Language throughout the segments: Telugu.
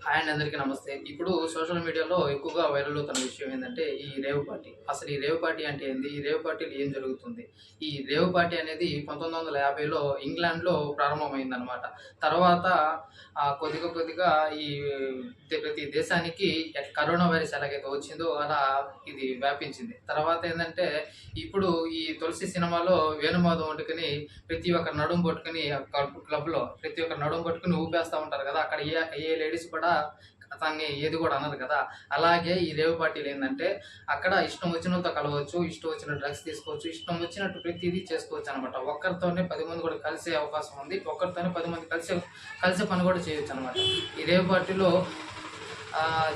హాయ్ అండి, అందరికీ నమస్తే. ఇప్పుడు సోషల్ మీడియాలో ఎక్కువగా వైరల్ అవుతున్న విషయం ఏంటంటే ఈ రేవ్ పార్టీ. అసలు ఈ రేవ్ పార్టీ అంటే ఏంది? ఈ రేవ్ పార్టీలో ఏం జరుగుతుంది? ఈ రేవ్ పార్టీ అనేది 1950లో ఇంగ్లాండ్‌లో ప్రారంభమైందనమాట. తర్వాత కొద్దిగా కొద్దిగా ఈ ప్రతి దేశానికి కరోనా వైరస్ ఎలాగైతే వచ్చిందో అలా ఇది వ్యాపించింది. తర్వాత ఏందంటే ఇప్పుడు ఈ 'తులసి' సినిమాలో వేణుమాధవ్ వండుకొని ప్రతి ఒక్కరు నడుము పట్టుకొని క్లబ్‌లో ప్రతి ఒక్కరు నడుము పట్టుకొని ఊపేస్తా ఉంటారు కదా! అక్కడ ఏ ఏ లేడీస్ కూడా తనని ఏది కూడా అనరు కదా! అలాగే ఈ రేవ్ పార్టీలు ఏందంటే అక్కడ ఇష్టం వచ్చినోళ్ళతో కలవచ్చు, ఇష్టం వచ్చిన డ్రగ్స్ తీసుకోవచ్చు, ఇష్టం వచ్చినట్టు ప్రతిదీ చేసుకోవచ్చనమాట. ఒక్కరితోనే 10 మంది కూడా కలిసే అవకాశం ఉంది. ఒక్కరితోనే 10 మంది కలిసే పని కూడా చేయొచ్చనమాట. ఈ రేవ్ పార్టీలో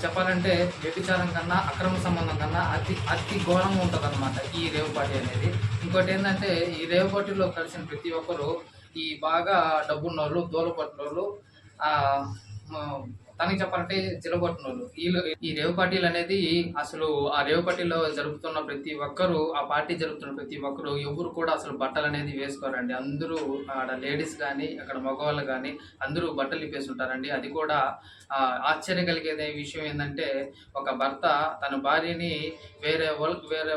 చెప్పాలంటే వ్యభిచారం కన్నా, అక్రమ సంబంధం కన్నా అతి అతి ఘోరంగా ఉంటదనమాట ఈ రేవ్ పార్టీ అనేది. ఇంకోటేందంటే ఈ రేవ్ పార్టీలో కలిసిన ప్రతి ఒక్కరు ఈ బాగా డబ్బున్నోళ్ళు, దూలపట్టినోళ్ళు ఆహ్, హ్మ్. తనకి చెప్పాలంటే చిలగొట్టినోళ్ళు. ఈ రేవ్ పార్టీలనేది అసలు ఆ రేవ్ పార్టీలో జరుపుతున్న ప్రతి ఒక్కరు, ఆ పార్టీ జరుపుతున్న ప్రతి ఒక్కరు ఎవరు కూడా అసలు బట్టలనేది వేసుకోరండి. అందరూ ఆడ లేడీస్ గానీ, అక్కడ మగవాళ్ళు గానీ అందరూ బట్టలు ఇప్పేసుంటారండి. అది కూడా ఆశ్చర్యం కలిగేదే విషయం ఏందంటే, ఒక భర్త తన భార్యని వేరే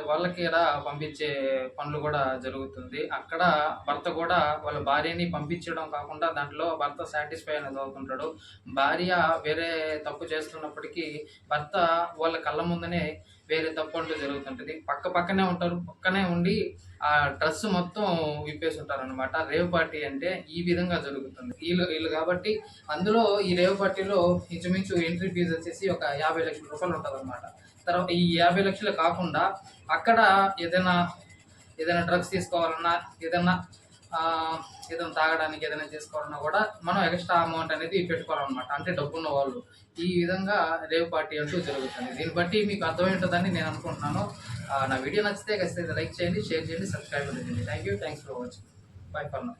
వాళ్ళకి పంపించే పనులు కూడా జరుగుతుంది. అక్కడ భర్త కూడా వాళ్ళ భార్యని పంపించడం కాకుండా దాంట్లో భర్త సాటిస్ఫై అనేది అవుతుంటాడు. భార్య వేరే తప్పు చేస్తున్నప్పటికీ భర్త వాళ్ళ కళ్ళ ముందనే వేరే తప్పు అంటూ జరుగుతుంటది. పక్కనే ఉంటారు. పక్కనే ఉండి ఆ డ్రెస్ మొత్తం విప్పేసి ఉంటారనమాట. రేవ్ పార్టీ అంటే ఈ విధంగా జరుగుతుంది. వీళ్ళు కాబట్టి అందులో ఈ రేవ్ పార్టీలో ఇంచుమించు ఎంట్రీ ఫీజు వచ్చేసి ఒక 50,00,000 రూపాయలు ఉంటదనమాట. తర్వాత ఈ 50,00,000 కాకుండా అక్కడ ఏదైనా డ్రగ్స్ తీసుకోవాలన్నా, ఏదన్నా ఏదైనా తాగడానికి ఏదైనా చేసుకోవాలన్నా కూడా మనం ఎక్స్ట్రా అమౌంట్ అనేది పెట్టుకోవాలన్నమాట. అంటే డబ్బున్న వాళ్ళు. ఈ విధంగా రేవ్ పార్టీ అంటూ జరుగుతుంది. దీన్ని బట్టి మీకు అర్థమై ఉంటుందని నేను అనుకుంటున్నాను. నా వీడియో నచ్చితే ఖచ్చితంగా లైక్ చేయండి, షేర్ చేయండి, సబ్స్క్రైబ్ చేయండి. Thanks for watching. By for now.